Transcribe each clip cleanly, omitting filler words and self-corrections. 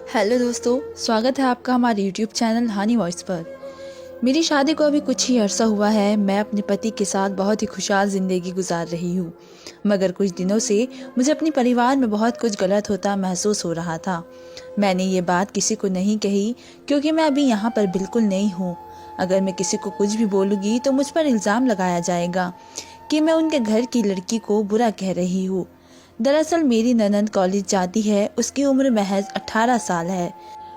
Hello दोस्तों, स्वागत है आपका हमारे यूट्यूब चैनल हानी वॉइस पर। मेरी शादी को अभी कुछ ही अरसा हुआ है। मैं अपने पति के साथ बहुत ही खुशहाल ज़िंदगी गुजार रही हूँ, मगर कुछ दिनों से मुझे अपने परिवार में बहुत कुछ गलत होता महसूस हो रहा था। मैंने ये बात किसी को नहीं कही क्योंकि मैं अभी यहाँ पर बिल्कुल नई हूँ। अगर मैं किसी को कुछ भी बोलूँगी तो मुझ पर इल्ज़ाम लगाया जाएगा कि मैं उनके घर की लड़की को बुरा कह रही हूँ। दरअसल मेरी ननंद कॉलेज जाती है। उसकी उम्र महज 18 साल है।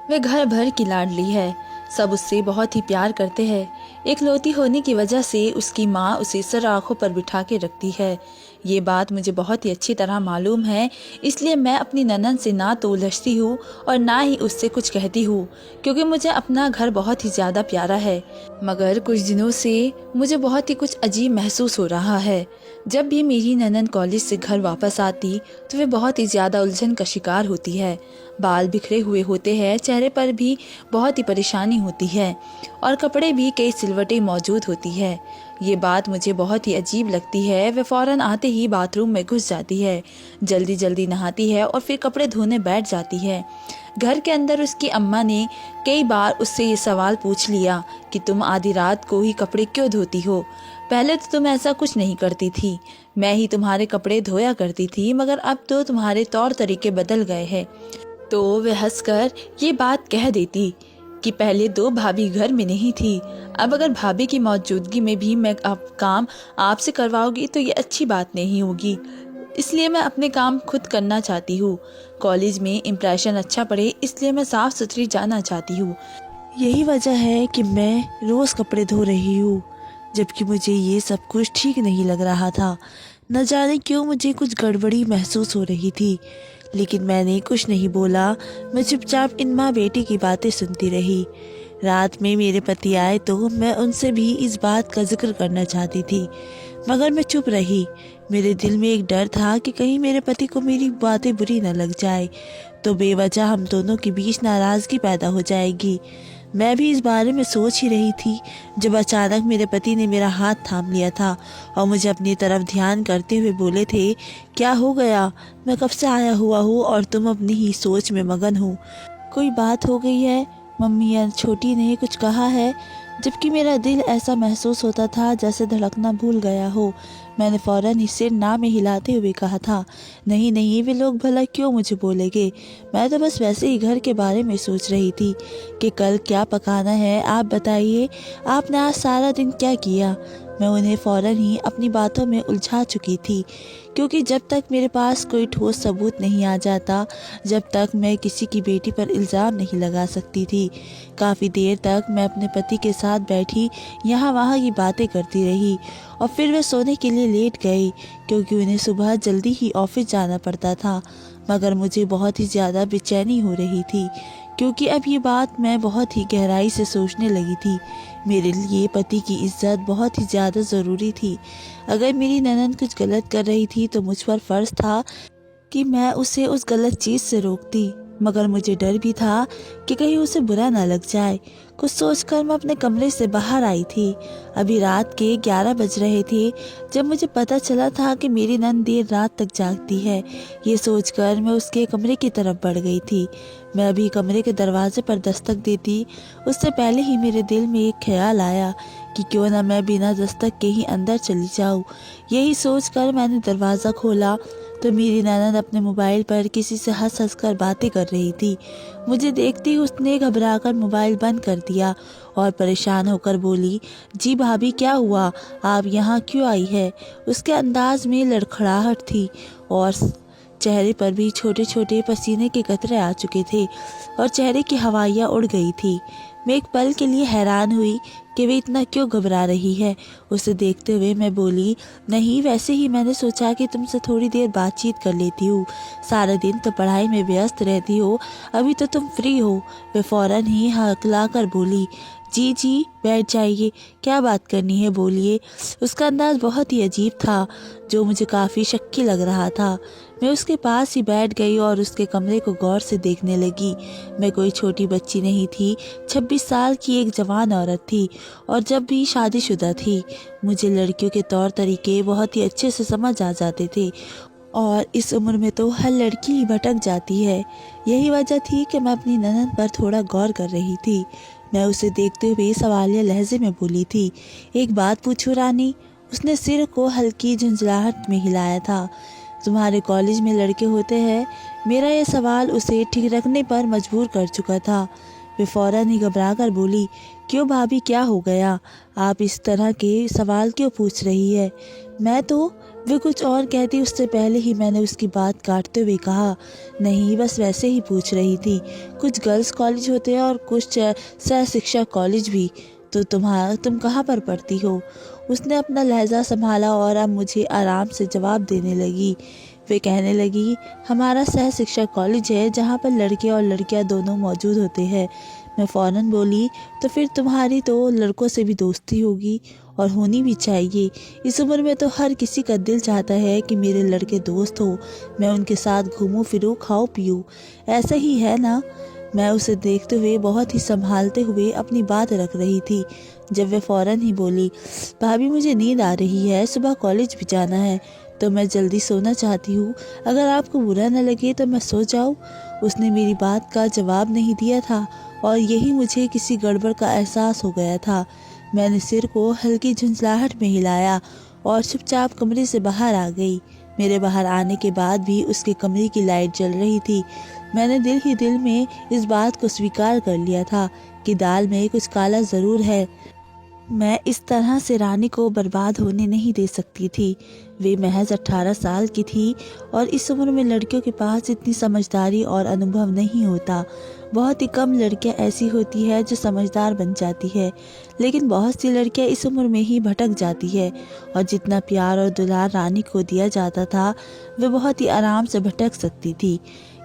वे घर भर की लाडली है। सब उससे बहुत ही प्यार करते हैं। इकलौती होने की वजह से उसकी माँ उसे सर आँखों पर बिठा के रखती है। ये बात मुझे बहुत ही अच्छी तरह मालूम है, इसलिए मैं अपनी ननंद से ना तो उलझती हूँ और ना ही उससे कुछ कहती हूँ, क्योंकि मुझे अपना घर बहुत ही ज़्यादा प्यारा है। मगर कुछ दिनों से मुझे बहुत ही कुछ अजीब महसूस हो रहा है। जब भी मेरी ननंद कॉलेज से घर वापस आती तो वे बहुत ही ज़्यादा उलझन का शिकार होती है। बाल बिखरे हुए होते हैं, चेहरे पर भी बहुत ही परेशानी होती है और कपड़े भी कई सिलवटें मौजूद होती है। ये बात मुझे बहुत ही अजीब लगती है। वे फ़ौरन आते ही बाथरूम में घुस जाती है, जल्दी जल्दी नहाती है और फिर कपड़े धोने बैठ जाती है। घर के अंदर उसकी अम्मा ने कई बार उससे ये सवाल पूछ लिया कि तुम आधी रात को ही कपड़े क्यों धोती हो? पहले तो तुम ऐसा कुछ नहीं करती थी, मैं ही तुम्हारे कपड़े धोया करती थी, मगर अब तो तुम्हारे तौर तरीके बदल गए हैं। तो वे हंसकर ये बात कह देती कि पहले दो भाभी घर में नहीं थी, अब अगर भाभी की मौजूदगी में भी मैं अब काम आपसे करवाऊंगी तो ये अच्छी बात नहीं होगी, इसलिए मैं अपने काम खुद करना चाहती हूँ। कॉलेज में इम्प्रेशन अच्छा पड़े, इसलिए मैं साफ सुथरी जाना चाहती हूँ। यही वजह है कि मैं रोज़ कपड़े धो रही हूँ, जबकि मुझे ये सब कुछ ठीक नहीं लग रहा था। न जाने क्यों मुझे कुछ गड़बड़ी महसूस हो रही थी, लेकिन मैंने कुछ नहीं बोला। मैं चुपचाप इन माँ बेटी की बातें सुनती रही। रात में मेरे पति आए तो मैं उनसे भी इस बात का जिक्र करना चाहती थी, मगर मैं चुप रही। मेरे दिल में एक डर था कि कहीं मेरे पति को मेरी बातें बुरी न लग जाए तो बेवजह हम दोनों के बीच नाराज़गी पैदा हो जाएगी। मैं भी इस बारे में सोच ही रही थी जब अचानक मेरे पति ने मेरा हाथ थाम लिया था और मुझे अपनी तरफ ध्यान करते हुए बोले थे, क्या हो गया? मैं कब से आया हुआ हूँ और तुम अपनी ही सोच में मगन हो। कोई बात हो गई है? मम्मी या छोटी ने कुछ कहा है? जबकि मेरा दिल ऐसा महसूस होता था जैसे धड़कना भूल गया हो। मैंने फ़ौरन ही सिर ना में हिलाते हुए कहा था, नहीं नहीं, वे लोग भला क्यों मुझे बोलेंगे, मैं तो बस वैसे ही घर के बारे में सोच रही थी कि कल क्या पकाना है। आप बताइए, आपने आज सारा दिन क्या किया? मैं उन्हें फ़ौरन ही अपनी बातों में उलझा चुकी थी, क्योंकि जब तक मेरे पास कोई ठोस सबूत नहीं आ जाता, जब तक मैं किसी की बेटी पर इल्ज़ाम नहीं लगा सकती थी। काफ़ी देर तक मैं अपने पति के साथ बैठी यहाँ वहाँ की बातें करती रही और फिर वे सोने के लिए लेट गए, क्योंकि उन्हें सुबह जल्दी ही ऑफिस जाना पड़ता था। मगर मुझे बहुत ही ज़्यादा बेचैनी हो रही थी, क्योंकि अब ये बात मैं बहुत ही गहराई से सोचने लगी थी। मेरे लिए पति की इज्जत बहुत ही ज़्यादा ज़रूरी थी। अगर मेरी ननद कुछ गलत कर रही थी तो मुझ पर फ़र्ज़ था कि मैं उसे उस गलत चीज़ से रोकती, मगर मुझे डर भी था कि कहीं उसे बुरा ना लग जाए। कुछ सोचकर मैं अपने कमरे से बाहर आई थी। अभी रात के 11 बज रहे थे जब मुझे पता चला था कि मेरी नंद देर रात तक जागती है। ये सोचकर मैं उसके कमरे की तरफ बढ़ गई थी। मैं अभी कमरे के दरवाजे पर दस्तक देती, उससे पहले ही मेरे दिल में एक ख्याल आया कि क्यों ना मैं बिना दस्तक के ही अंदर चली जाऊँ। यही सोचकर मैंने दरवाज़ा खोला तो मेरी ननद अपने मोबाइल पर किसी से हंस हंस कर बातें कर रही थी। मुझे देखते ही उसने घबराकर मोबाइल बंद कर दिया और परेशान होकर बोली, जी भाभी, क्या हुआ? आप यहाँ क्यों आई है? उसके अंदाज में लड़खड़ाहट थी और चेहरे पर भी छोटे छोटे पसीने के कतरे आ चुके थे और चेहरे की हवाइयाँ उड़ गई थी। मैं एक पल के लिए हैरान हुई कि वे इतना क्यों घबरा रही है। उसे देखते हुए मैं बोली, नहीं, वैसे ही मैंने सोचा कि तुमसे थोड़ी देर बातचीत कर लेती हूँ। सारा दिन तो पढ़ाई में व्यस्त रहती हो, अभी तो तुम फ्री हो। वे फौरन ही हकला कर बोली, जी जी, बैठ जाइए, क्या बात करनी है, बोलिए। उसका अंदाज बहुत ही अजीब था, जो मुझे काफ़ी शक्की लग रहा था। मैं उसके पास ही बैठ गई और उसके कमरे को गौर से देखने लगी। मैं कोई छोटी बच्ची नहीं थी, 26 साल की एक जवान औरत थी और जब भी शादीशुदा थी। मुझे लड़कियों के तौर तरीके बहुत ही अच्छे से समझ आ जाते थे और इस उम्र में तो हर लड़की ही भटक जाती है। यही वजह थी कि मैं अपनी ननद पर थोड़ा गौर कर रही थी। मैं उसे देखते हुए सवालिया लहजे में बोली थी, एक बात पूछूं रानी? उसने सिर को हल्की झुंझलाहट में हिलाया था। तुम्हारे कॉलेज में लड़के होते हैं? मेरा यह सवाल उसे ठीक रखने पर मजबूर कर चुका था। वे फौरन ही घबरा कर बोली, क्यों भाभी, क्या हो गया? आप इस तरह के सवाल क्यों पूछ रही है? मैं तो वे कुछ और कहती उससे पहले ही मैंने उसकी बात काटते हुए कहा, नहीं, बस वैसे ही पूछ रही थी। कुछ गर्ल्स कॉलेज होते हैं और कुछ सह शिक्षा कॉलेज भी। तो तुम कहाँ पर पढ़ती हो? उसने अपना लहजा संभाला और अब मुझे आराम से जवाब देने लगी। वे कहने लगी, हमारा सह शिक्षा कॉलेज है जहाँ पर लड़के और लड़कियाँ दोनों मौजूद होते हैं। मैं फ़ौरन बोली, तो फिर तुम्हारी तो लड़कों से भी दोस्ती होगी, और होनी भी चाहिए। इस उम्र में तो हर किसी का दिल चाहता है कि मेरे लड़के दोस्त हो, मैं उनके साथ घूमूं फिरूं, खाऊं पीऊं। ऐसा ही है ना? मैं उसे देखते हुए बहुत ही संभालते हुए अपनी बात रख रही थी जब वे फौरन ही बोली, भाभी मुझे नींद आ रही है, सुबह कॉलेज भी जाना है, तो मैं जल्दी सोना चाहती हूँ। अगर आपको बुरा न लगे तो मैं सो जाऊँ। उसने मेरी बात का जवाब नहीं दिया था और यही मुझे किसी गड़बड़ का एहसास हो गया था। मैंने सिर को हल्की झुंझलाहट में हिलाया और चुपचाप कमरे से बाहर आ गई। मेरे बाहर आने के बाद भी उसके कमरे की लाइट जल रही थी। मैंने दिल ही दिल में इस बात को स्वीकार कर लिया था कि दाल में कुछ काला ज़रूर है। मैं इस तरह से रानी को बर्बाद होने नहीं दे सकती थी। वे महज 18 साल की थी और इस उम्र में लड़कियों के पास इतनी समझदारी और अनुभव नहीं होता। बहुत ही कम लड़कियां ऐसी होती है जो समझदार बन जाती है, लेकिन बहुत सी लड़कियां इस उम्र में ही भटक जाती है। और जितना प्यार और दुलार रानी को दिया जाता था, वे बहुत ही आराम से भटक सकती थी।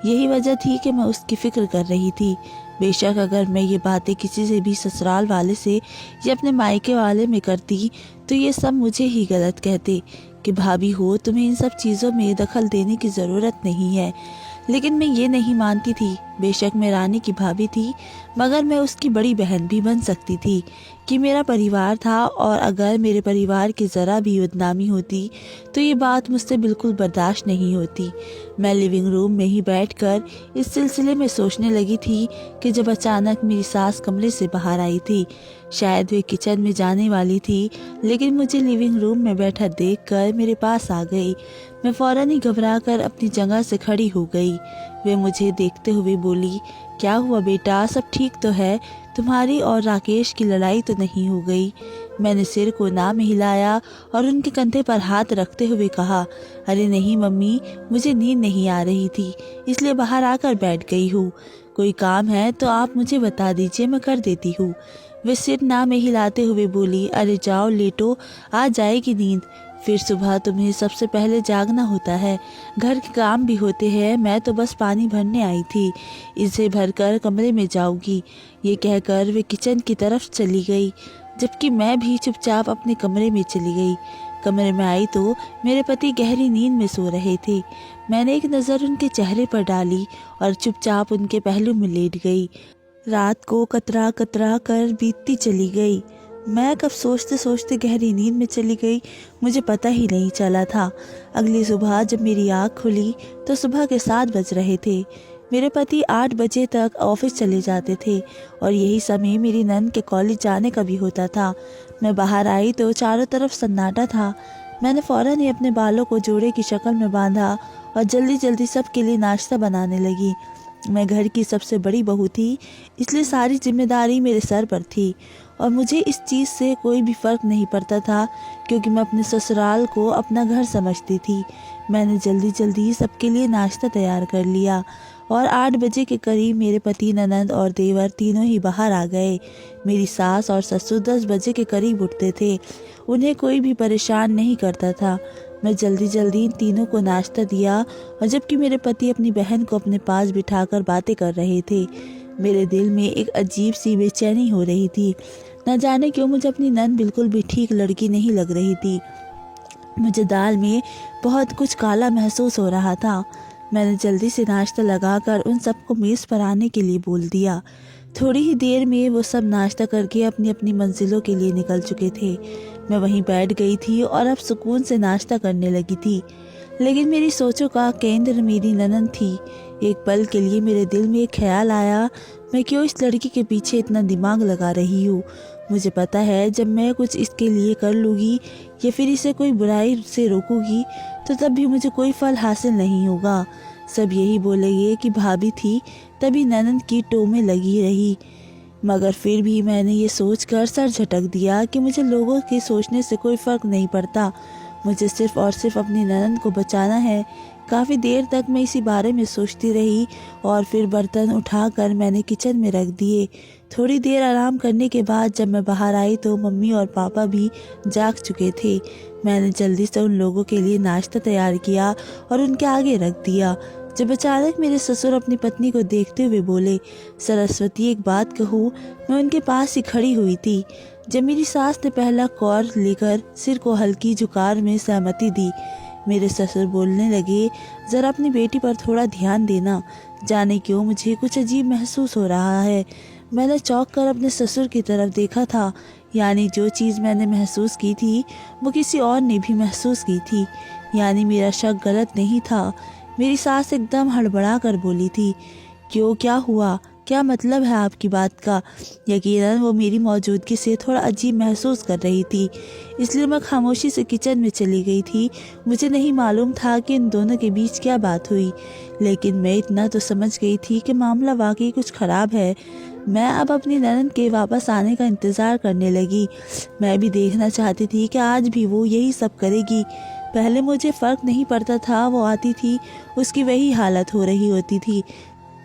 यही वजह थी कि मैं उसकी फ़िक्र कर रही थी। बेशक अगर मैं ये बातें किसी से भी ससुराल वाले से या अपने मायके वाले में करती तो ये सब मुझे ही गलत कहते कि भाभी हो, तुम्हें इन सब चीज़ों में दखल देने की ज़रूरत नहीं है। लेकिन मैं ये नहीं मानती थी। बेशक मैं रानी की भाभी थी, मगर मैं उसकी बड़ी बहन भी बन सकती थी कि मेरा परिवार था, और अगर मेरे परिवार की ज़रा भी बदनामी होती तो ये बात मुझसे बिल्कुल बर्दाश्त नहीं होती। मैं लिविंग रूम में ही बैठकर इस सिलसिले में सोचने लगी थी कि जब अचानक मेरी सास कमरे से बाहर आई थी। शायद वे किचन में जाने वाली थी, लेकिन मुझे लिविंग रूम में बैठा देखकर मेरे पास आ गई। मैं फ़ौरन ही घबराकर अपनी जगह से खड़ी हो गई। वे मुझे देखते हुए बोली, क्या हुआ बेटा, सब ठीक तो है? तुम्हारी और राकेश की लड़ाई तो नहीं हो गई? मैंने सिर को ना में हिलाया और उनके कंधे पर हाथ रखते हुए कहा, अरे नहीं मम्मी, मुझे नींद नहीं आ रही थी, इसलिए बाहर आकर बैठ गई हूँ। कोई काम है तो आप मुझे बता दीजिए, मैं कर देती हूँ। वे सिर ना में हिलाते हुए बोली, अरे जाओ लेटो, आ जाएगी नींद, फिर सुबह तुम्हें सबसे पहले जागना होता है, घर के काम भी होते हैं। मैं तो बस पानी भरने आई थी, इसे भरकर कमरे में जाऊंगी। ये कहकर वे किचन की तरफ चली गई, जबकि मैं भी चुपचाप अपने कमरे में चली गई। कमरे में आई तो मेरे पति गहरी नींद में सो रहे थे। मैंने एक नज़र उनके चेहरे पर डाली और चुपचाप उनके पहलू में लेट गई। रात को कतरा कतरा कर बीतती चली गई। मैं कब सोचते सोचते गहरी नींद में चली गई, मुझे पता ही नहीं चला था। अगली सुबह जब मेरी आँख खुली तो सुबह के 7 बज रहे थे। मेरे पति 8 बजे तक ऑफिस चले जाते थे और यही समय मेरी नंद के कॉलेज जाने का भी होता था। मैं बाहर आई तो चारों तरफ सन्नाटा था। मैंने फ़ौरन ही अपने बालों को जोड़े की शक्ल में बांधा और जल्दी जल्दी सबके लिए नाश्ता बनाने लगी। मैं घर की सबसे बड़ी बहू थी, इसलिए सारी जिम्मेदारी मेरे सर पर थी और मुझे इस चीज़ से कोई भी फ़र्क नहीं पड़ता था, क्योंकि मैं अपने ससुराल को अपना घर समझती थी। मैंने जल्दी जल्दी सबके लिए नाश्ता तैयार कर लिया और 8 बजे के करीब मेरे पति, ननद और देवर तीनों ही बाहर आ गए। मेरी सास और ससुर 10 बजे के करीब उठते थे। उन्हें कोई भी परेशान नहीं करता था। मैं जल्दी जल्दी इन तीनों को नाश्ता दिया और जबकि मेरे पति अपनी बहन को अपने पास बिठाकर बातें कर रहे थे, मेरे दिल में एक अजीब सी बेचैनी हो रही थी। न जाने क्यों मुझे अपनी नंद बिल्कुल भी ठीक लड़की नहीं लग रही थी। मुझे दाल में बहुत कुछ काला महसूस हो रहा था। मैंने जल्दी से नाश्ता लगाकर उन सबको मेज़ पर आने के लिए बोल दिया। थोड़ी ही देर में वो सब नाश्ता करके अपनी अपनी मंजिलों के लिए निकल चुके थे। मैं वहीं बैठ गई थी और अब सुकून से नाश्ता करने लगी थी। लेकिन मेरी सोचों का केंद्र मेरी ननद थी। एक पल के लिए मेरे दिल में एक ख्याल आया, मैं क्यों इस लड़की के पीछे इतना दिमाग लगा रही हूँ। मुझे पता है जब मैं कुछ इसके लिए कर लूँगी या फिर इसे कोई बुराई से रोकूंगी तो तब भी मुझे कोई फल हासिल नहीं होगा। सब यही बोलेंगे कि भाभी थी तभी ननद की टो में लगी रही। मगर फिर भी मैंने ये सोचकर सर झटक दिया कि मुझे लोगों के सोचने से कोई फ़र्क नहीं पड़ता, मुझे सिर्फ़ और सिर्फ अपनी ननद को बचाना है। काफ़ी देर तक मैं इसी बारे में सोचती रही और फिर बर्तन उठाकर मैंने किचन में रख दिए। थोड़ी देर आराम करने के बाद जब मैं बाहर आई तो मम्मी और पापा भी जाग चुके थे। मैंने जल्दी से उन लोगों के लिए नाश्ता तैयार किया और उनके आगे रख दिया। जब अचानक मेरे ससुर अपनी पत्नी को देखते हुए बोले, सरस्वती एक बात कहूँ। मैं उनके पास ही खड़ी हुई थी जब मेरी सास ने पहला कौर लेकर सिर को हल्की झुकार में सहमति दी। मेरे ससुर बोलने लगे, ज़रा अपनी बेटी पर थोड़ा ध्यान देना, जाने क्यों मुझे कुछ अजीब महसूस हो रहा है। मैंने चौंक कर अपने ससुर की तरफ देखा था, यानी जो चीज़ मैंने महसूस की थी वो किसी और ने भी महसूस की थी, यानी मेरा शक गलत नहीं था। मेरी सास एकदम हड़बड़ा कर बोली थी, क्यों, क्या हुआ, क्या मतलब है आपकी बात का। यकीनन वो मेरी मौजूदगी से थोड़ा अजीब महसूस कर रही थी, इसलिए मैं खामोशी से किचन में चली गई थी। मुझे नहीं मालूम था कि इन दोनों के बीच क्या बात हुई, लेकिन मैं इतना तो समझ गई थी कि मामला वाकई कुछ ख़राब है। मैं अब अपनी ननद के वापस आने का इंतज़ार करने लगी। मैं भी देखना चाहती थी कि आज भी वो यही सब करेगी। पहले मुझे फ़र्क नहीं पड़ता था, वो आती थी उसकी वही हालत हो रही होती थी,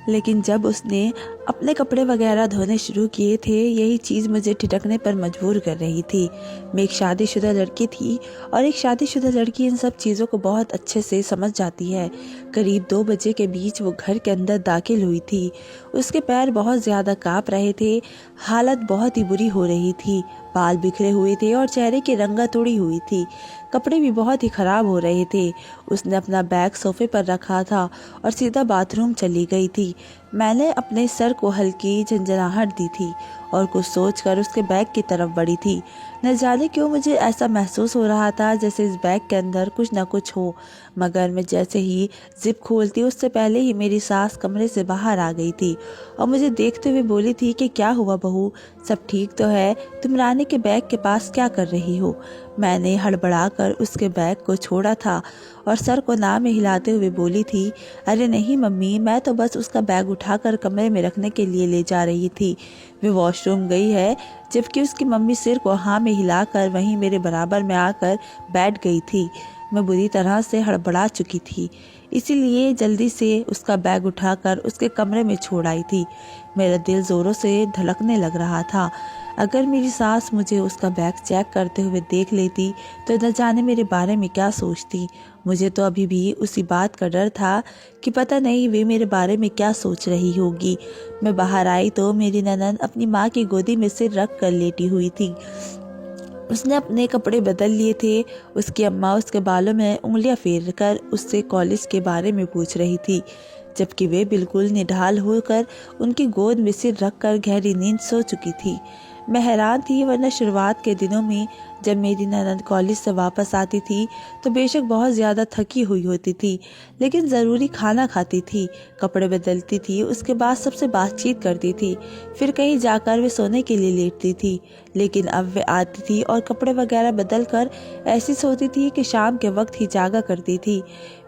लेकिन जब उसने अपने कपड़े वगैरह धोने शुरू किए थे यही चीज़ मुझे ठिठकने पर मजबूर कर रही थी। मैं एक शादीशुदा लड़की थी और एक शादीशुदा लड़की इन सब चीज़ों को बहुत अच्छे से समझ जाती है। करीब 2 बजे के बीच वो घर के अंदर दाखिल हुई थी। उसके पैर बहुत ज़्यादा काँप रहे थे, हालत बहुत ही बुरी हो रही थी, बाल बिखरे हुए थे और चेहरे की रंगत उड़ी हुई थी, कपड़े भी बहुत ही ख़राब हो रहे थे। उसने अपना बैग सोफे पर रखा था और सीधा बाथरूम चली गई थी। मैंने अपने सर को हल्की झंझनाहट दी थी और कुछ सोचकर उसके बैग की तरफ बढ़ी थी। न जाने क्यों मुझे ऐसा महसूस हो रहा था जैसे इस बैग के अंदर कुछ न कुछ हो, मगर मैं जैसे ही जिप खोलती उससे पहले ही मेरी सास कमरे से बाहर आ गई थी और मुझे देखते हुए बोली थी कि क्या हुआ बहू, सब ठीक तो है, तुम रानी के बैग के पास क्या कर रही हो। मैंने हड़बड़ाकर उसके बैग को छोड़ा था और सर को ना में हिलाते हुए बोली थी, अरे नहीं मम्मी, मैं तो बस उसका बैग उठाकर कमरे में रखने के लिए ले जा रही थी, वे वॉशरूम गई है। जबकि उसकी मम्मी सिर को हाँ में हिलाकर वहीं मेरे बराबर में आकर बैठ गई थी। मैं बुरी तरह से हड़बड़ा चुकी थी, इसीलिए जल्दी से उसका बैग उठाकर उसके कमरे में छोड़ आई थी। मेरा दिल ज़ोरों से धड़कने लग रहा था। अगर मेरी सास मुझे उसका बैग चेक करते हुए देख लेती तो न जाने मेरे बारे में क्या सोचती। मुझे तो अभी भी उसी बात का डर था कि पता नहीं वे मेरे बारे में क्या सोच रही होगी। मैं बाहर आई तो मेरी ननद अपनी माँ की गोदी में सिर रख कर लेटी हुई थी। उसने अपने कपड़े बदल लिए थे। उसकी अम्मा उसके बालों में उंगलियां फेर कर उससे कॉलेज के बारे में पूछ रही थी, जबकि वे बिल्कुल निढाल होकर उनकी गोद में सिर रखकर गहरी नींद सो चुकी थी। मैं हैरान थी, वरना शुरुआत के दिनों में जब मेरी ननद कॉलेज से वापस आती थी तो बेशक बहुत ज़्यादा थकी हुई होती थी, लेकिन ज़रूरी खाना खाती थी, कपड़े बदलती थी, उसके बाद सबसे बातचीत करती थी, फिर कहीं जाकर वे सोने के लिए लेटती थी। लेकिन अब वे आती थी और कपड़े वगैरह बदल कर ऐसी सोती थी कि शाम के वक्त ही जागा करती थी।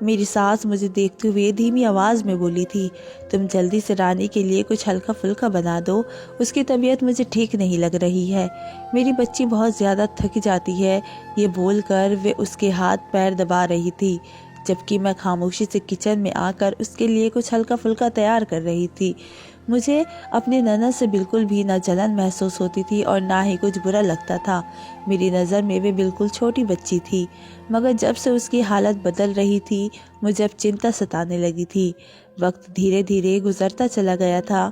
मेरी सास मुझे देखते हुए धीमी आवाज़ में बोली थी, तुम जल्दी से रानी के लिए कुछ हल्का फुल्का बना दो, उसकी तबीयत मुझे ठीक नहीं लग रही है, मेरी बच्ची बहुत ज़्यादा थक जाती है। ये बोलकर वे उसके हाथ पैर दबा रही थी, जबकि मैं खामोशी से किचन में आकर उसके लिए कुछ हल्का फुल्का तैयार कर रही थी। मुझे अपनी ननद से बिल्कुल भी न जलन महसूस होती थी और ना ही कुछ बुरा लगता था। मेरी नज़र में वे बिल्कुल छोटी बच्ची थी, मगर जब से उसकी हालत बदल रही थी मुझे अब चिंता सताने लगी थी। वक्त धीरे धीरे गुजरता चला गया था।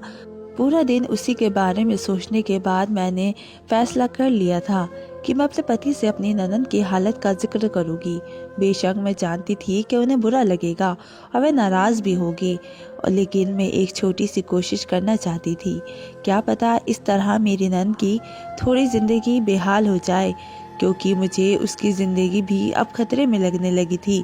पूरा दिन उसी के बारे में सोचने के बाद मैंने फैसला कर लिया था कि मैं अपने पति से अपनी ननद की हालत का जिक्र करूंगी। बेशक मैं जानती थी कि उन्हें बुरा लगेगा और वे नाराज़ भी होंगे, लेकिन मैं एक छोटी सी कोशिश करना चाहती थी। क्या पता इस तरह मेरी ननद की थोड़ी ज़िंदगी बेहाल हो जाए, क्योंकि मुझे उसकी ज़िंदगी भी अब खतरे में लगने लगी थी।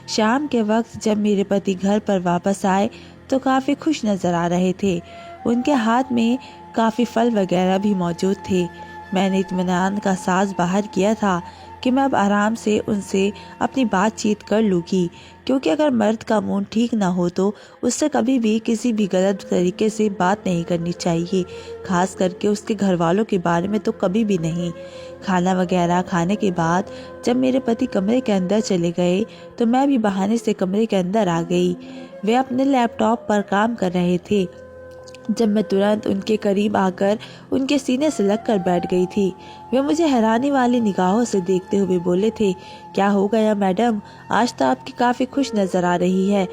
शाम के वक्त जब मेरे पति घर पर वापस आए तो काफ़ी खुश नज़र आ रहे थे। उनके हाथ में काफ़ी फल वगैरह भी मौजूद थे। मैंने इत्मीनान का साज बाहर किया था कि मैं अब आराम से उनसे अपनी बातचीत कर लूँगी, क्योंकि अगर मर्द का मूड ठीक ना हो तो उससे कभी भी किसी भी गलत तरीके से बात नहीं करनी चाहिए, खास करके उसके घर वालों के बारे में तो कभी भी नहीं। खाना वगैरह खाने के बाद जब मेरे पति कमरे के अंदर चले गए तो मैं भी बहाने से कमरे के अंदर आ गई। वे अपने लैपटॉप पर काम कर रहे थे जब मैं तुरंत उनके करीब आकर उनके सीने से लग कर बैठ गई थी। वे मुझे हैरानी वाली निगाहों से देखते हुए बोले थे, क्या हो गया मैडम, आज तो आपकी काफ़ी खुश नज़र आ रही है।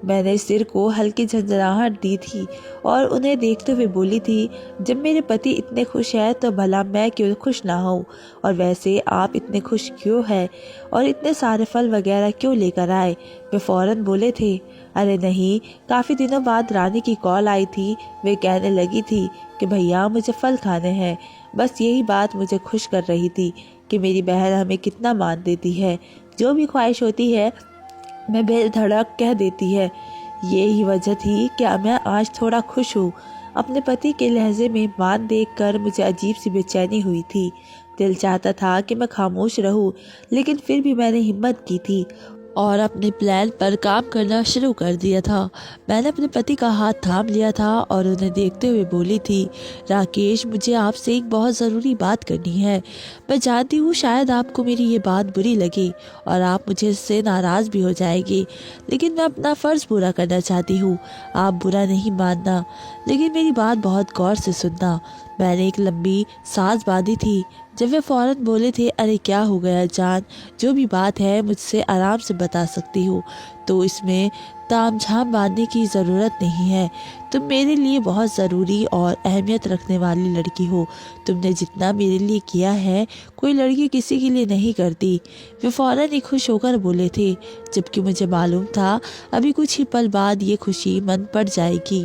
मैंने सिर को हल्की झंझनाहट दी थी और उन्हें देखते हुए बोली थी, जब मेरे पति इतने खुश हैं तो भला मैं क्यों खुश ना हूँ, और वैसे आप इतने खुश क्यों हैं और इतने सारे फल वगैरह क्यों लेकर आए। वे फौरन बोले थे, अरे नहीं, काफ़ी दिनों बाद रानी की कॉल आई थी। वे कहने लगी थी कि भैया मुझे फल खाने हैं। बस यही बात मुझे खुश कर रही थी कि मेरी बहन हमें कितना मान देती है, जो भी ख्वाहिश होती है मैं बेधड़क कह देती है। यही वजह थी कि मैं आज थोड़ा खुश हूँ। अपने पति के लहजे में मान देखकर मुझे अजीब सी बेचैनी हुई थी। दिल चाहता था कि मैं खामोश रहूं, लेकिन फिर भी मैंने हिम्मत की थी और अपने प्लान पर काम करना शुरू कर दिया था। मैंने अपने पति का हाथ थाम लिया था और उन्हें देखते हुए बोली थी, राकेश मुझे आपसे एक बहुत ज़रूरी बात करनी है। मैं जानती हूँ शायद आपको मेरी ये बात बुरी लगे और आप मुझे इससे नाराज़ भी हो जाएंगे, लेकिन मैं अपना फ़र्ज़ पूरा करना चाहती हूँ। आप बुरा नहीं मानना, लेकिन मेरी बात बहुत गौर से सुनना। मैंने एक लंबी सांस बांधी थी जब वे फौरन बोले थे, अरे क्या हो गया जान, जो भी बात है मुझसे आराम से बता सकती हो, तो इसमें तामझाम बांधने की ज़रूरत नहीं है। तुम मेरे लिए बहुत ज़रूरी और अहमियत रखने वाली लड़की हो। तुमने जितना मेरे लिए किया है कोई लड़की किसी के लिए नहीं करती। वे फ़ौरन ही खुश होकर बोले थे, जबकि मुझे मालूम था अभी कुछ ही पल बाद ये खुशी मन पड़ जाएगी,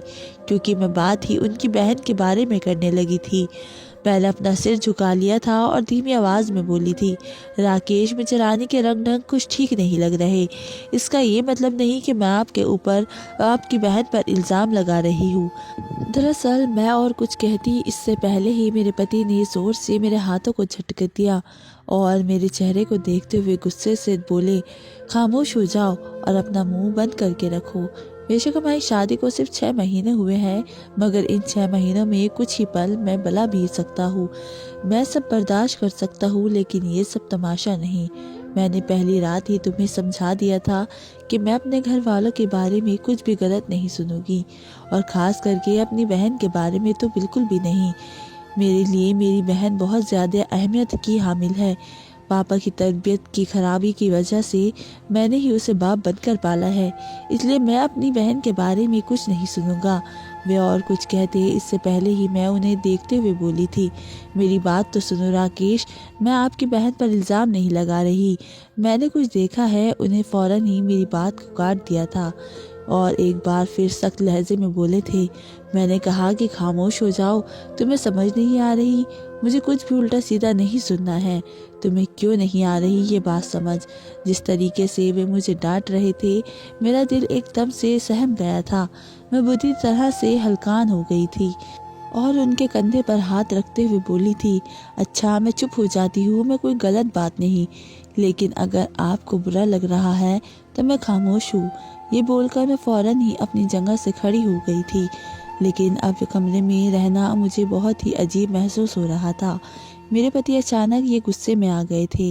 क्योंकि मैं बात ही उनकी बहन के बारे में करने लगी थी। मैंने अपना सिर झुका लिया था और धीमी आवाज़ में बोली थी, राकेश मुझे रानी के रंग ढंग कुछ ठीक नहीं लग रहे। इसका ये मतलब नहीं कि मैं आपके ऊपर आपकी बहन पर इल्ज़ाम लगा रही हूँ। दरअसल मैं और कुछ कहती इससे पहले ही मेरे पति ने ज़ोर से मेरे हाथों को झटक दिया और मेरे चेहरे को देखते हुए गुस्से से बोले, खामोश हो जाओ और अपना मुंह बंद करके रखो। बेशक हमारी शादी को सिर्फ 6 महीने हुए हैं, मगर इन 6 महीनों में कुछ ही पल मैं बला भी सकता हूँ। मैं सब बर्दाश्त कर सकता हूँ, लेकिन ये सब तमाशा नहीं। मैंने पहली रात ही तुम्हें समझा दिया था कि मैं अपने घर वालों के बारे में कुछ भी गलत नहीं सुनूंगी, और ख़ास करके अपनी बहन के बारे में तो बिल्कुल भी नहीं। मेरे लिए मेरी बहन बहुत ज़्यादा अहमियत की हामिल है। पापा की तबीयत की खराबी की वजह से मैंने ही उसे बाप बनकर पाला है, इसलिए मैं अपनी बहन के बारे में कुछ नहीं सुनूंगा। वे और कुछ कहते इससे पहले ही मैं उन्हें देखते हुए बोली थी, मेरी बात तो सुनो राकेश, मैं आपकी बहन पर इल्ज़ाम नहीं लगा रही। मैंने कुछ देखा है। उन्हें फ़ौरन ही मेरी बात को काट दिया था और एक बार फिर सख्त लहजे में बोले थे, मैंने कहा कि खामोश हो जाओ। तुम्हें समझ नहीं आ रही? मुझे कुछ भी उल्टा सीधा नहीं सुनना है। तुम्हें क्यों नहीं आ रही ये बात समझ? जिस तरीके से वे मुझे डांट रहे थे, मेरा दिल एकदम से सहम गया था। मैं बुरी तरह से हलकान हो गई थी और उनके कंधे पर हाथ रखते हुए बोली थी, अच्छा मैं चुप हो जाती हूँ, मैं कोई गलत बात नहीं, लेकिन अगर आपको बुरा लग रहा है तो मैं खामोश हूँ। ये बोलकर मैं फ़ौरन ही अपनी जगह से खड़ी हो गई थी, लेकिन अब कमरे में रहना मुझे बहुत ही अजीब महसूस हो रहा था। मेरे पति अचानक ये गुस्से में आ गए थे,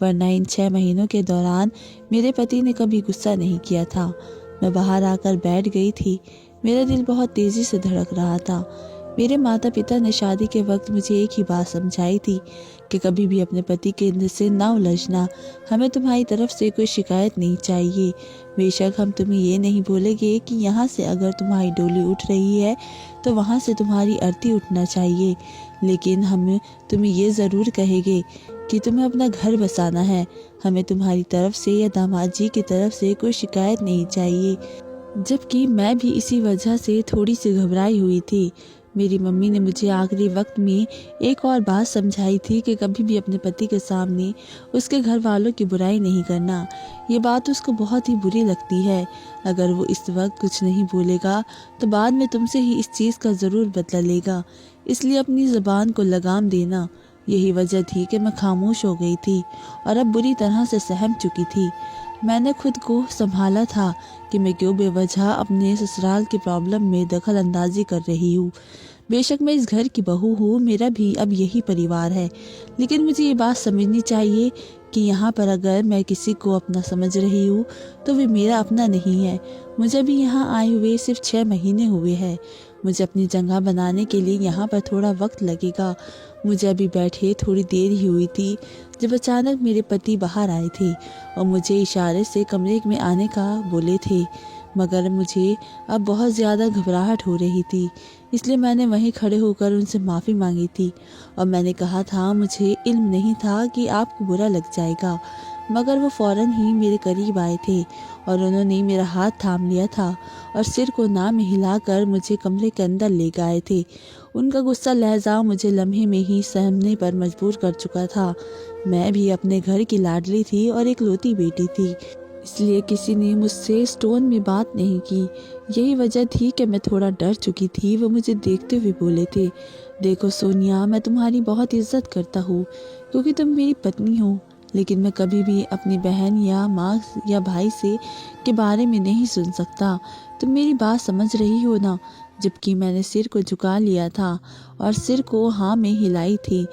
वरना इन 6 महीनों के दौरान मेरे पति ने कभी गुस्सा नहीं किया था। मैं बाहर आकर बैठ गई थी। मेरा दिल बहुत तेज़ी से धड़क रहा था। मेरे माता पिता ने शादी के वक्त मुझे एक ही बात समझाई थी कि कभी भी अपने पति के से ना उलझना। हमें तुम्हारी तरफ से कोई शिकायत नहीं चाहिए। बेशक हम तुम्हें ये नहीं बोलेंगे कि यहाँ से अगर तुम्हारी डोली उठ रही है तो वहाँ से तुम्हारी अर्थी उठना चाहिए, लेकिन हम तुम्हें ये ज़रूर कहेंगे कि तुम्हें अपना घर बसाना है। हमें तुम्हारी तरफ से या दामाद जी की तरफ से कोई शिकायत नहीं चाहिए। जबकि मैं भी इसी वजह से थोड़ी सी घबराई हुई थी। मेरी मम्मी ने मुझे आखिरी वक्त में एक और बात समझाई थी कि कभी भी अपने पति के सामने उसके घर वालों की बुराई नहीं करना। ये बात उसको बहुत ही बुरी लगती है। अगर वो इस वक्त कुछ नहीं बोलेगा तो बाद में तुमसे ही इस चीज़ का ज़रूर बदला लेगा, इसलिए अपनी ज़बान को लगाम देना। यही वजह थी कि मैं खामोश हो गई थी और अब बुरी तरह से सहम चुकी थी। मैंने खुद को संभाला था कि मैं क्यों बेवजह अपने ससुराल की प्रॉब्लम में दखल अंदाजी कर रही हूँ। बेशक मैं इस घर की बहू हूँ, मेरा भी अब यही परिवार है, लेकिन मुझे ये बात समझनी चाहिए कि यहाँ पर अगर मैं किसी को अपना समझ रही हूँ तो वे मेरा अपना नहीं है। मुझे भी यहाँ आए हुए सिर्फ 6 महीने हुए हैं। मुझे अपनी जगह बनाने के लिए यहाँ पर थोड़ा वक्त लगेगा। मुझे अभी बैठे थोड़ी देर ही हुई थी जब अचानक मेरे पति बाहर आए थे और मुझे इशारे से कमरे में आने का बोले थे, मगर मुझे अब बहुत ज़्यादा घबराहट हो रही थी, इसलिए मैंने वहीं खड़े होकर उनसे माफ़ी मांगी थी और मैंने कहा था मुझे इल्म नहीं था कि आपको बुरा लग जाएगा। मगर वो फ़ौरन ही मेरे करीब आए थे और उन्होंने मेरा हाथ थाम लिया था और सिर को ना में हिलाकर मुझे कमरे के अंदर ले गए थे। उनका गुस्सा लहजा मुझे लम्हे में ही सहमने पर मजबूर कर चुका था। मैं भी अपने घर की लाडली थी और एक लौती बेटी थी, इसलिए किसी ने मुझसे स्टोन में बात नहीं की। यही वजह थी कि मैं थोड़ा डर चुकी थी। वो मुझे देखते हुए बोले थे, देखो सोनिया, मैं तुम्हारी बहुत इज्जत करता हूँ क्योंकि तुम मेरी पत्नी हो, लेकिन मैं कभी भी अपनी बहन या माँ या भाई से के बारे में नहीं सुन सकता। तुम मेरी बात समझ रही हो ना? जबकि मैंने सिर को झुका लिया था और सिर को हाँ में हिलाई थी।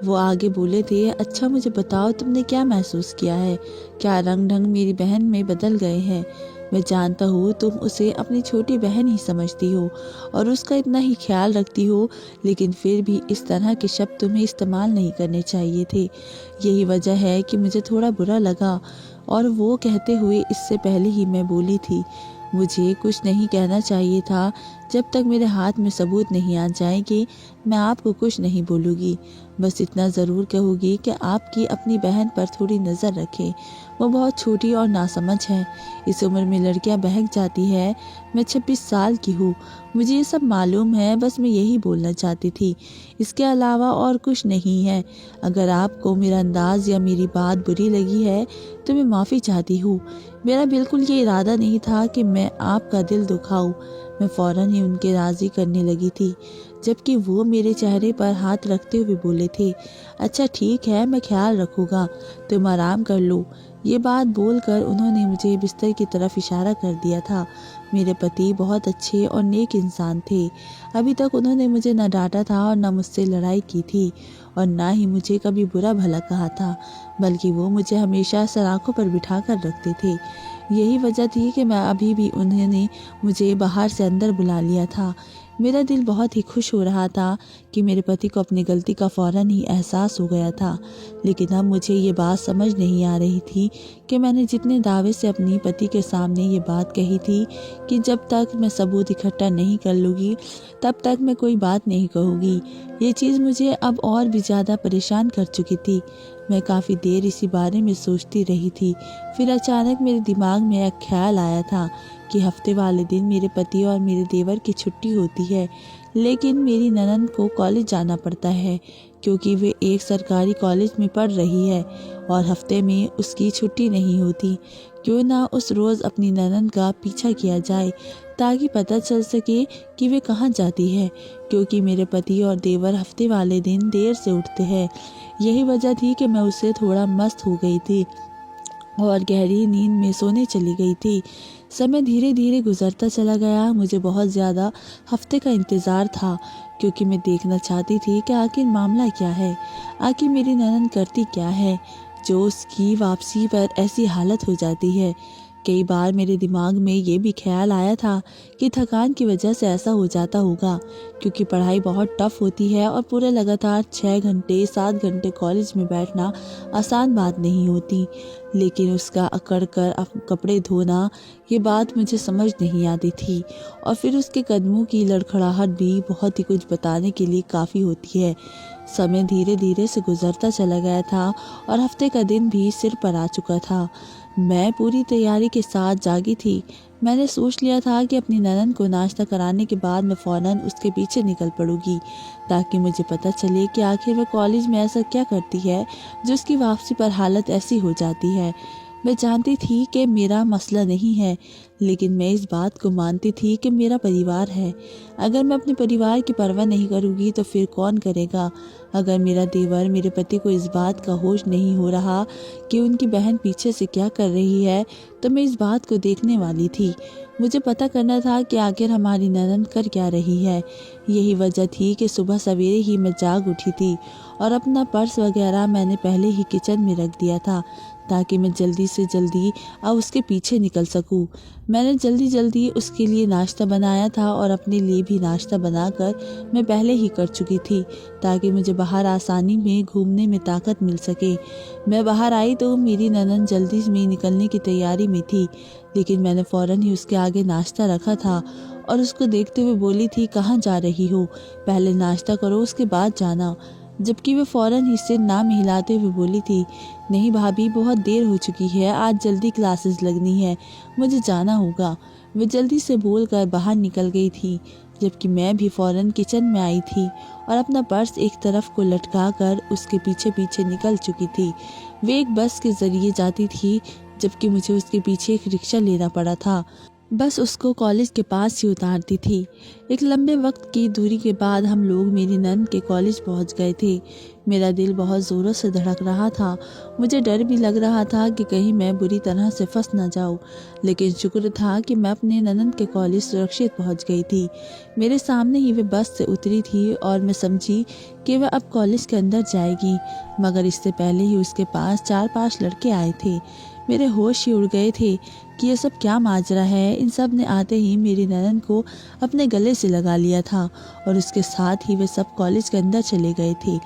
वो आगे बोले थे, अच्छा मुझे बताओ तुमने क्या महसूस किया है? क्या रंग ढंग मेरी बहन में बदल गए हैं? मैं जानता हूँ तुम उसे अपनी छोटी बहन ही समझती हो और उसका इतना ही ख्याल रखती हो, लेकिन फिर भी इस तरह के शब्द तुम्हें इस्तेमाल नहीं करने चाहिए थे। यही वजह है कि मुझे थोड़ा बुरा लगा। और वो कहते हुए इससे पहले ही मैं बोली थी, मुझे कुछ नहीं कहना चाहिए था। जब तक मेरे हाथ में सबूत नहीं आ जाएंगे मैं आपको कुछ नहीं बोलूँगी। बस इतना ज़रूर कहूँगी कि आपकी अपनी बहन पर थोड़ी नज़र रखें। वो बहुत छोटी और नासमझ है। इस उम्र में लड़कियां बहक जाती है। मैं 26 साल की हूँ, मुझे ये सब मालूम है। बस मैं यही बोलना चाहती थी, इसके अलावा और कुछ नहीं है। अगर आपको मेरा अंदाज या मेरी बात बुरी लगी है तो मैं माफ़ी चाहती हूँ। मेरा बिल्कुल ये इरादा नहीं था कि मैं आपका दिल दुखाऊं। मैं फ़ौरन ही उनके राज़ी करने लगी थी, जबकि वो मेरे चेहरे पर हाथ रखते हुए बोले थे, अच्छा ठीक है, मैं ख्याल रखूँगा, तुम आराम कर लो। ये बात बोलकर उन्होंने मुझे बिस्तर की तरफ इशारा कर दिया था। मेरे पति बहुत अच्छे और नेक इंसान थे। अभी तक उन्होंने मुझे न डांटा था और न मुझसे लड़ाई की थी और ना ही मुझे कभी बुरा भला कहा था, बल्कि वो मुझे हमेशा सराखों पर बिठा कर रखते थे। यही वजह थी कि मैं अभी भी उन्होंने मुझे बाहर से अंदर बुला लिया था। मेरा दिल बहुत ही खुश हो रहा था कि मेरे पति को अपनी गलती का फ़ौरन ही एहसास हो गया था, लेकिन अब मुझे ये बात समझ नहीं आ रही थी कि मैंने जितने दावे से अपनी पति के सामने ये बात कही थी कि जब तक मैं सबूत इकट्ठा नहीं कर लूँगी तब तक मैं कोई बात नहीं कहूँगी, ये चीज़ मुझे अब और भी ज़्यादा परेशान कर चुकी थी। मैं काफ़ी देर इसी बारे में सोचती रही थी। फिर अचानक मेरे दिमाग में एक ख्याल आया था कि हफ्ते वाले दिन मेरे पति और मेरे देवर की छुट्टी होती है, लेकिन मेरी ननद को कॉलेज जाना पड़ता है क्योंकि वे एक सरकारी कॉलेज में पढ़ रही है और हफ्ते में उसकी छुट्टी नहीं होती। क्यों ना उस रोज़ अपनी ननद का पीछा किया जाए ताकि पता चल सके कि वे कहाँ जाती है, क्योंकि मेरे पति और देवर हफ्ते वाले दिन देर से उठते हैं। यही वजह थी कि मैं उससे थोड़ा मस्त हो गई थी और गहरी नींद में सोने चली गई थी। समय धीरे धीरे गुजरता चला गया। मुझे बहुत ज़्यादा हफ्ते का इंतज़ार था क्योंकि मैं देखना चाहती थी कि आखिर मामला क्या है, आखिर मेरी ननद करती क्या है जो उसकी वापसी पर ऐसी हालत हो जाती है। कई बार मेरे दिमाग में ये भी ख्याल आया था कि थकान की वजह से ऐसा हो जाता होगा, क्योंकि पढ़ाई बहुत टफ होती है और पूरे लगातार 6 घंटे 7 घंटे कॉलेज में बैठना आसान बात नहीं होती। लेकिन उसका अकड़ कर कपड़े धोना, ये बात मुझे समझ नहीं आती थी और फिर उसके कदमों की लड़खड़ाहट भी बहुत ही कुछ बताने के लिए काफ़ी होती है। समय धीरे धीरे से गुजरता चला गया था और हफ्ते का दिन भी सिर पर आ चुका था। मैं पूरी तैयारी के साथ जागी थी। मैंने सोच लिया था कि अपनी ननद को नाश्ता कराने के बाद मैं फ़ौरन उसके पीछे निकल पड़ूंगी, ताकि मुझे पता चले कि आखिर वह कॉलेज में ऐसा क्या करती है जो उसकी वापसी पर हालत ऐसी हो जाती है। मैं जानती थी कि मेरा मसला नहीं है, लेकिन मैं इस बात को मानती थी कि मेरा परिवार है। अगर मैं अपने परिवार की परवाह नहीं करूँगी तो फिर कौन करेगा। अगर मेरा देवर मेरे पति को इस बात का होश नहीं हो रहा कि उनकी बहन पीछे से क्या कर रही है, तो मैं इस बात को देखने वाली थी। मुझे पता करना था कि आखिर हमारी ननद कर क्या रही है। यही वजह थी कि सुबह सवेरे ही मैं जाग उठी थी और अपना पर्स वगैरह मैंने पहले ही किचन में रख दिया था, ताकि मैं जल्दी से जल्दी अब उसके पीछे निकल सकूं। मैंने जल्दी उसके लिए नाश्ता बनाया था और अपने लिए भी नाश्ता बनाकर मैं पहले ही कर चुकी थी, ताकि मुझे बाहर आसानी में घूमने में ताकत मिल सके। मैं बाहर आई तो मेरी ननद जल्दी में निकलने की तैयारी में थी, लेकिन मैंने फ़ौरन ही उसके आगे नाश्ता रखा था और उसको देखते हुए बोली थी, कहाँ जा रही हो, पहले नाश्ता करो उसके बाद जाना। जबकि वह फ़ौरन ही सिर ना हिलाते हुए बोली थी, नहीं भाभी, बहुत देर हो चुकी है, आज जल्दी क्लासेस लगनी है, मुझे जाना होगा। वह जल्दी से बोलकर बाहर निकल गई थी, जबकि मैं भी फ़ौरन किचन में आई थी और अपना पर्स एक तरफ को लटका कर उसके पीछे पीछे निकल चुकी थी। वे एक बस के ज़रिए जाती थी, जबकि मुझे उसके पीछे एक रिक्शा लेना पड़ा था। बस उसको कॉलेज के पास ही उतारती थी। एक लंबे वक्त की दूरी के बाद हम लोग मेरी ननद के कॉलेज पहुंच गए थे। मेरा दिल बहुत ज़ोरों से धड़क रहा था। मुझे डर भी लग रहा था कि कहीं मैं बुरी तरह से फंस न जाऊं, लेकिन शुक्र था कि मैं अपने ननद के कॉलेज सुरक्षित पहुंच गई थी। मेरे सामने ही वह बस से उतरी थी और मैं समझी कि वह अब कॉलेज के अंदर जाएगी, मगर इससे पहले ही उसके पास 4-5 लड़के आए थे। मेरे होश ही उड़ गए थे कि ये सब क्या माजरा है। इन सब ने आते ही मेरी ननद को अपने गले से लगा लिया था और उसके साथ ही वे सब कॉलेज के अंदर चले गए थे।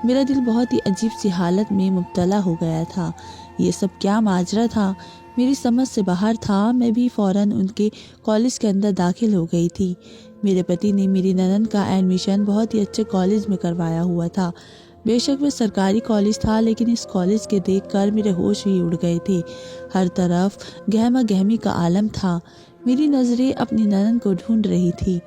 मेरा दिल बहुत ही अजीब सी हालत में मुब्तला हो गया था। ये सब क्या माजरा था, मेरी समझ से बाहर था। मैं भी फ़ौरन उनके कॉलेज के अंदर दाखिल हो गई थी। मेरे पति ने मेरी ननद का एडमिशन बहुत ही अच्छे कॉलेज में करवाया हुआ था। बेशक वह सरकारी कॉलेज था, लेकिन इस कॉलेज के देखकर मेरे होश ही उड़ गए थे। हर तरफ गहमा गहमी का आलम था। मेरी नज़रें अपनी ननद को ढूंढ रही थी।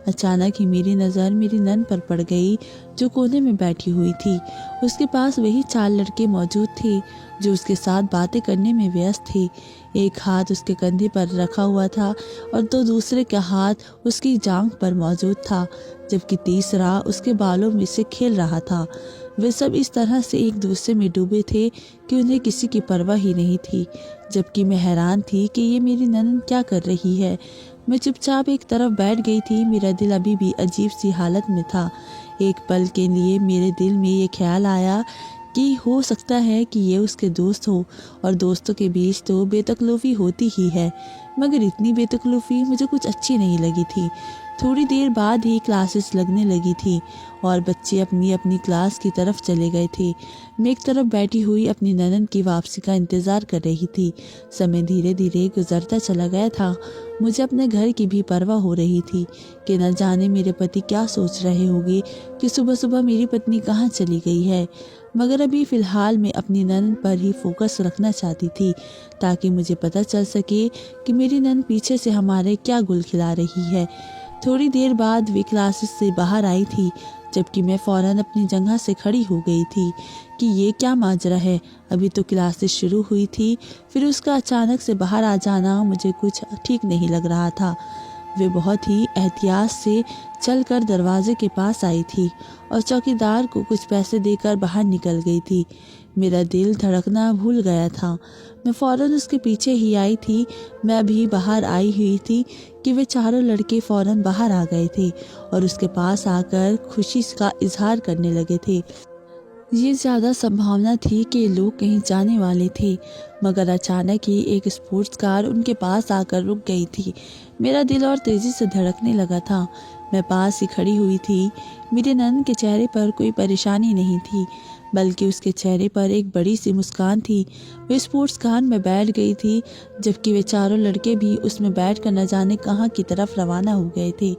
अचानक ही मेरी नज़र मेरी ननद पर पड़ गई, जो कोने में बैठी हुई थी। उसके पास वही 4 लड़के मौजूद थे जो उसके साथ बातें करने में व्यस्त थे। एक हाथ उसके कंधे पर रखा हुआ था और तो दूसरे का हाथ उसकी जांघ पर मौजूद था, जबकि तीसरा उसके बालों में से खेल रहा था। वे सब इस तरह से एक दूसरे में डूबे थे कि उन्हें किसी की परवाह ही नहीं थी, जबकि मैं हैरान थी कि ये मेरी ननद क्या कर रही है। मैं चुपचाप एक तरफ बैठ गई थी। मेरा दिल अभी भी अजीब सी हालत में था। एक पल के लिए मेरे दिल में ये ख्याल आया कि हो सकता है कि ये उसके दोस्त हो, और दोस्तों के बीच तो बेतकल्लुफ़ी होती ही है, मगर इतनी बेतकल्लुफ़ी मुझे कुछ अच्छी नहीं लगी थी। थोड़ी देर बाद ही क्लासेस लगने लगी थी और बच्चे अपनी अपनी क्लास की तरफ चले गए थे। मैं एक तरफ बैठी हुई अपनी ननद की वापसी का इंतज़ार कर रही थी। समय धीरे धीरे गुजरता चला गया था। मुझे अपने घर की भी परवाह हो रही थी कि न जाने मेरे पति क्या सोच रहे होंगे कि सुबह सुबह मेरी पत्नी कहाँ चली गई है। मगर अभी फ़िलहाल मैं अपनी ननद पर ही फोकस रखना चाहती थी, ताकि मुझे पता चल सके कि मेरी ननद पीछे से हमारे क्या गुल खिला रही है। थोड़ी देर बाद वे क्लासेस से बाहर आई थी, जबकि मैं फ़ौरन अपनी जगह से खड़ी हो गई थी कि ये क्या माजरा है। अभी तो क्लासेस शुरू हुई थी, फिर उसका अचानक से बाहर आ जाना मुझे कुछ ठीक नहीं लग रहा था। वे बहुत ही एहतियात से चलकर दरवाजे के पास आई थी और चौकीदार को कुछ पैसे देकर बाहर निकल गई थी। मेरा दिल धड़कना भूल गया था। मैं फ़ौरन उसके पीछे ही आई थी। मैं भी बाहर आई हुई थी कि वे चारों लड़के फ़ौरन बाहर आ गए थे और उसके पास आकर खुशी का इजहार करने लगे थे। ये ज़्यादा संभावना थी कि लोग कहीं जाने वाले थे, मगर अचानक ही एक स्पोर्ट्स कार उनके पास आकर रुक गई थी। मेरा दिल और तेज़ी से धड़कने लगा था। मैं पास ही खड़ी हुई थी। मेरे ननद के चेहरे पर कोई परेशानी नहीं थी, बल्कि उसके चेहरे पर एक बड़ी सी मुस्कान थी। वे स्पोर्ट्स कार में बैठ गई थी, जबकि वे चारों लड़के भी उसमें बैठकर न जाने कहाँ की तरफ रवाना हो गए थे।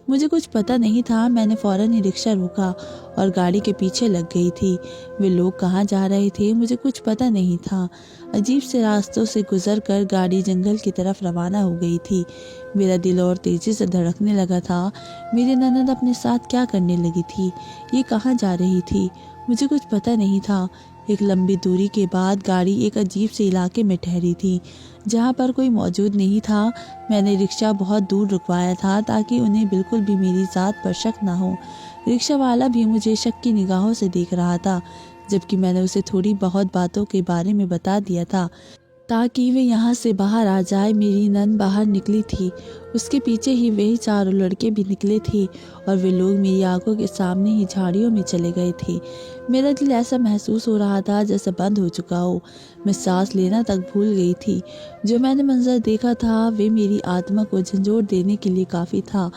मुझे कुछ पता नहीं था। मैंने फ़ौरन ही रिक्शा रोका और गाड़ी के पीछे लग गई थी। वे लोग कहाँ जा रहे थे मुझे कुछ पता नहीं था। अजीब से रास्तों से गुजरकर गाड़ी जंगल की तरफ रवाना हो गई थी। मेरा दिल और तेज़ी से धड़कने लगा था। मेरी ननद अपने साथ क्या करने लगी थी? ये कहाँ जा रही थी? मुझे कुछ पता नहीं था। एक लंबी दूरी के बाद गाड़ी एक अजीब से इलाके में ठहरी थी, जहाँ पर कोई मौजूद नहीं था। मैंने रिक्शा बहुत दूर रुकवाया था ताकि उन्हें बिल्कुल भी मेरी ज़ात पर शक ना हो। रिक्शा वाला भी मुझे शक की निगाहों से देख रहा था, जबकि मैंने उसे थोड़ी बहुत बातों के बारे में बता दिया था ताकि वे यहाँ से बाहर आ जाए। मेरी नंद बाहर निकली थी, उसके पीछे ही वही चारों लड़के भी निकले थे और वे लोग मेरी आंखों के सामने ही झाड़ियों में चले गए थे। मेरा दिल ऐसा महसूस हो रहा था जैसे बंद हो चुका हो। मैं सांस लेना तक भूल गई थी। जो मैंने मंजर देखा था वे मेरी आत्मा को झंझोर देने के लिए काफ़ी था।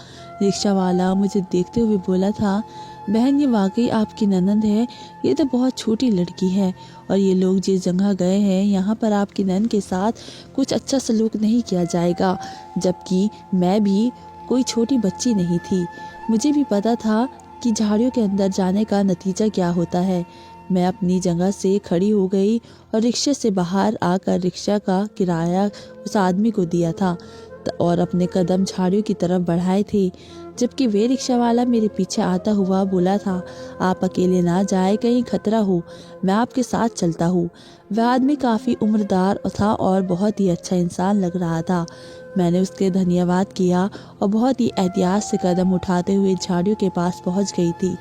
रिक्शा वाला मुझे देखते हुए बोला था, बहन ये वाकई आपकी ननद है? ये तो बहुत छोटी लड़की है और ये लोग जिस जगह गए हैं यहाँ पर आपकी ननद के साथ कुछ अच्छा सलूक नहीं किया जाएगा। जबकि मैं भी कोई छोटी बच्ची नहीं थी। मुझे भी पता था कि झाड़ियों के अंदर जाने का नतीजा क्या होता है। मैं अपनी जगह से खड़ी हो गई और रिक्शे से बाहर आकर रिक्शा का किराया उस आदमी को दिया था और अपने कदम झाड़ियों की तरफ बढ़ाए थे, जबकि वे रिक्शा वाला मेरे पीछे आता हुआ बोला था, आप अकेले ना जाए, कहीं खतरा हो, मैं आपके साथ चलता हूँ। वह आदमी काफ़ी उम्रदार था और बहुत ही अच्छा इंसान लग रहा था। मैंने उसके धन्यवाद किया और बहुत ही एहतियात से कदम उठाते हुए झाड़ियों के पास पहुँच गई थी।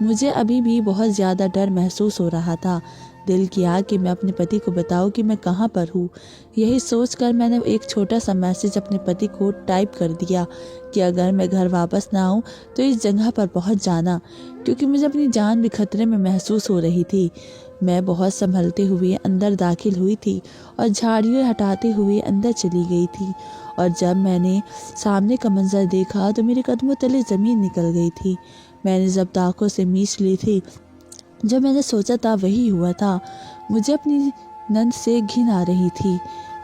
मुझे अभी भी बहुत ज़्यादा डर महसूस हो रहा था। दिल किया कि मैं अपने पति को बताऊं कि मैं कहाँ पर हूँ। यही सोचकर मैंने एक छोटा सा मैसेज अपने पति को टाइप कर दिया कि अगर मैं घर वापस ना आऊँ तो इस जगह पर पहुँच जाना, क्योंकि मुझे अपनी जान भी खतरे में महसूस हो रही थी। मैं बहुत संभलते हुए अंदर दाखिल हुई थी और झाड़ियाँ हटाते हुए अंदर चली गई थी। और जब मैंने सामने का मंजर देखा तो मेरे कदमों तले ज़मीन निकल गई थी। मैंने जब आँखों से मीच ली थी, जो मैंने सोचा था वही हुआ था। मुझे अपनी नंद से घिन आ रही थी।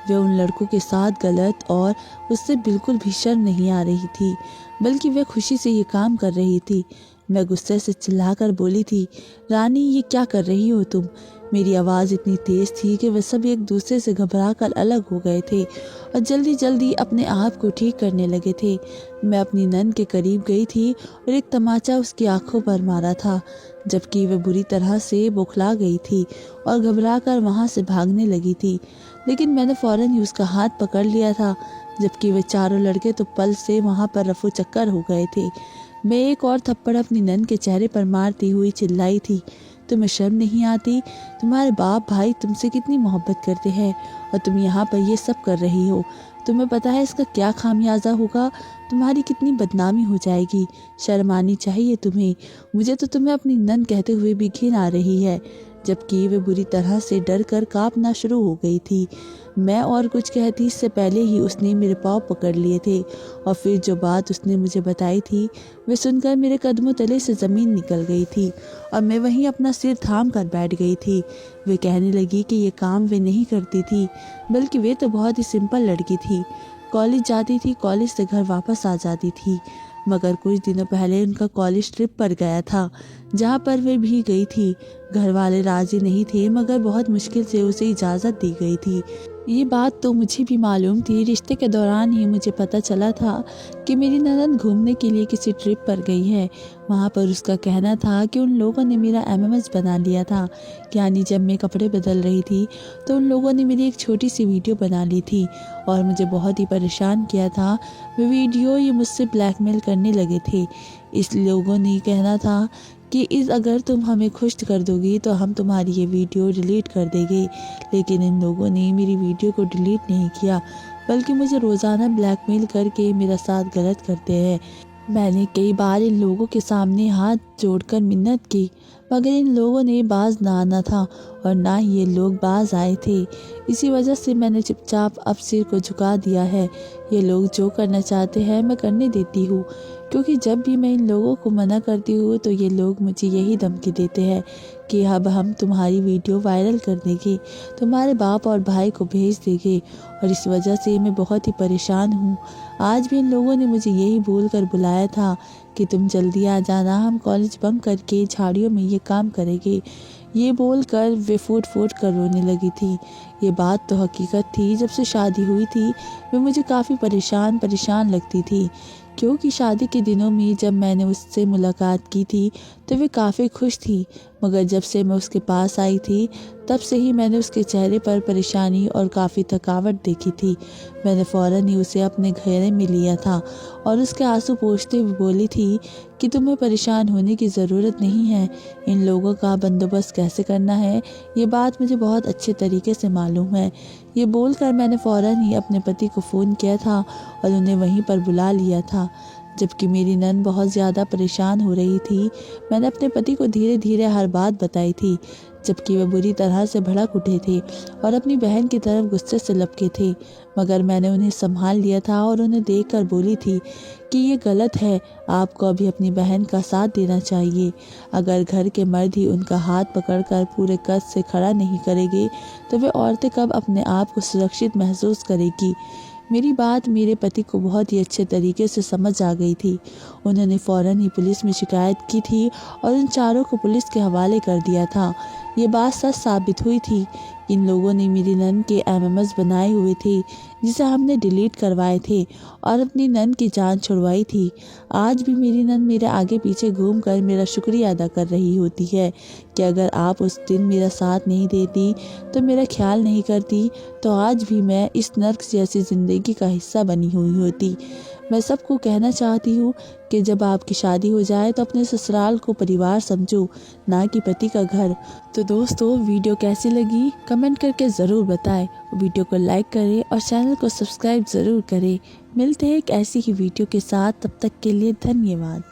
वे उन लड़कों के साथ गलत और उससे बिल्कुल भी शर्म नहीं आ रही थी, बल्कि वे खुशी से ये काम कर रही थी। मैं गुस्से से चिल्लाकर बोली थी, रानी ये क्या कर रही हो तुम? मेरी आवाज़ इतनी तेज़ थी कि वे सब एक दूसरे से घबराकर अलग हो गए थे और जल्दी जल्दी अपने आप को ठीक करने लगे थे। मैं अपनी नंद के करीब गई थी और एक तमाचा उसकी आंखों पर मारा था, जबकि वह बुरी तरह से बौखला गई थी और घबराकर वहाँ से भागने लगी थी। लेकिन मैंने फ़ौरन ही उसका हाथ पकड़ लिया था, जबकि वे चारों लड़के तो पल से वहाँ पर रफू चक्कर हो गए थे। मैं एक और थप्पड़ अपनी नंद के चेहरे पर मारती हुई चिल्लाई थी, तुम्हें शर्म नहीं आती? तुम्हारे बाप भाई तुमसे कितनी मोहब्बत करते हैं और तुम यहाँ पर ये सब कर रही हो। तुम्हें पता है इसका क्या खामियाजा होगा? तुम्हारी कितनी बदनामी हो जाएगी। शर्म आनी चाहिए तुम्हें। मुझे तो तुम्हें अपनी नंद कहते हुए भी घिन आ रही है। जबकि वे बुरी तरह से डर कर काँपना शुरू हो गई थी। मैं और कुछ कहती इससे पहले ही उसने मेरे पाँव पकड़ लिए थे और फिर जो बात उसने मुझे बताई थी वे सुनकर मेरे कदमों तले से ज़मीन निकल गई थी और मैं वहीं अपना सिर थाम कर बैठ गई थी। वे कहने लगी कि ये काम वे नहीं करती थी, बल्कि वे तो बहुत ही सिंपल लड़की थी। कॉलेज जाती थी, कॉलेज से घर वापस आ जाती थी। मगर कुछ दिनों पहले उनका कॉलेज ट्रिप पर गया था, जहाँ पर वे भी गई थी। घर वाले राजी नहीं थे, मगर बहुत मुश्किल से उसे इजाज़त दी गई थी। ये बात तो मुझे भी मालूम थी। रिश्ते के दौरान ही मुझे पता चला था कि मेरी ननद घूमने के लिए किसी ट्रिप पर गई है। वहाँ पर उसका कहना था कि उन लोगों ने मेरा एमएमएस बना लिया था। यानी जब मैं कपड़े बदल रही थी तो उन लोगों ने मेरी एक छोटी सी वीडियो बना ली थी और मुझे बहुत ही परेशान किया था। वो वीडियो ये मुझसे ब्लैकमेल करने लगे थे। इस लोगों ने कहना था कि अगर तुम हमें खुश कर दोगी तो हम तुम्हारी ये वीडियो डिलीट कर देंगे। लेकिन इन लोगों ने मेरी वीडियो को डिलीट नहीं किया, बल्कि मुझे रोज़ाना ब्लैकमेल करके मेरा साथ गलत करते हैं। मैंने कई बार इन लोगों के सामने हाथ जोड़कर मिन्नत की, मगर इन लोगों ने बाज ना आना था और ना ही ये लोग बाज आए थे। इसी वजह से मैंने चुपचाप अब सिर को झुका दिया है। ये लोग जो करना चाहते हैं मैं करने देती हूँ, क्योंकि जब भी मैं इन लोगों को मना करती हूँ तो ये लोग मुझे यही धमकी देते हैं कि अब हम तुम्हारी वीडियो वायरल कर देंगे, तुम्हारे बाप और भाई को भेज देंगे। और इस वजह से मैं बहुत ही परेशान हूँ। आज भी इन लोगों ने मुझे यही बोलकर बुलाया था कि तुम जल्दी आ जाना, हम कॉलेज बंक करके झाड़ियों में ये काम करेंगे। ये बोलकर वे फूट फूट कर रोने लगी थी। ये बात तो हकीकत थी। जब से शादी हुई थी वे मुझे काफ़ी परेशान लगती थी, क्योंकि शादी के दिनों में जब मैंने उससे मुलाकात की थी तो वे काफ़ी खुश थी, मगर जब से मैं उसके पास आई थी तब से ही मैंने उसके चेहरे पर परेशानी और काफ़ी थकावट देखी थी। मैंने फ़ौरन ही उसे अपने घेरे में लिया था और उसके आंसू पोंछते हुए बोली थी कि तुम्हें परेशान होने की ज़रूरत नहीं है। इन लोगों का बंदोबस्त कैसे करना है ये बात मुझे बहुत अच्छे तरीके से मालूम है। ये बोलकर मैंने फ़ौरन ही अपने पति को फ़ोन किया था और उन्हें वहीं पर बुला लिया था। जबकि मेरी नंद बहुत ज़्यादा परेशान हो रही थी, मैंने अपने पति को धीरे धीरे हर बात बताई थी, जबकि वे बुरी तरह से भड़क उठे थे और अपनी बहन की तरफ गुस्से से लपके थे। मगर मैंने उन्हें संभाल लिया था और उन्हें देखकर बोली थी कि ये गलत है, आपको अभी अपनी बहन का साथ देना चाहिए। अगर घर के मर्द ही उनका हाथ पकड़कर पूरे कद से खड़ा नहीं करेंगे तो वे औरतें कब अपने आप को सुरक्षित महसूस करेगी। मेरी बात मेरे पति को बहुत ही अच्छे तरीके से समझ आ गई थी। उन्होंने फ़ौरन ही पुलिस में शिकायत की थी और उन चारों को पुलिस के हवाले कर दिया था। ये बात सच साबित हुई थी। इन लोगों ने मेरी नंद के एमएमएस बनाए हुए थे, जिसे हमने डिलीट करवाए थे और अपनी नंद की जान छुड़वाई थी। आज भी मेरी नंद मेरे आगे पीछे घूमकर मेरा शुक्रिया अदा कर रही होती है कि अगर आप उस दिन मेरा साथ नहीं देती, तो मेरा ख्याल नहीं करती, तो आज भी मैं इस नर्क जैसी ज़िंदगी का हिस्सा बनी हुई होती। मैं सबको कहना चाहती हूँ कि जब आपकी शादी हो जाए तो अपने ससुराल को परिवार समझो, ना कि पति का घर। तो दोस्तों, वीडियो कैसी लगी कमेंट करके ज़रूर बताएं। वीडियो को लाइक करें और चैनल को सब्सक्राइब ज़रूर करें। मिलते हैं एक ऐसी ही वीडियो के साथ, तब तक के लिए धन्यवाद।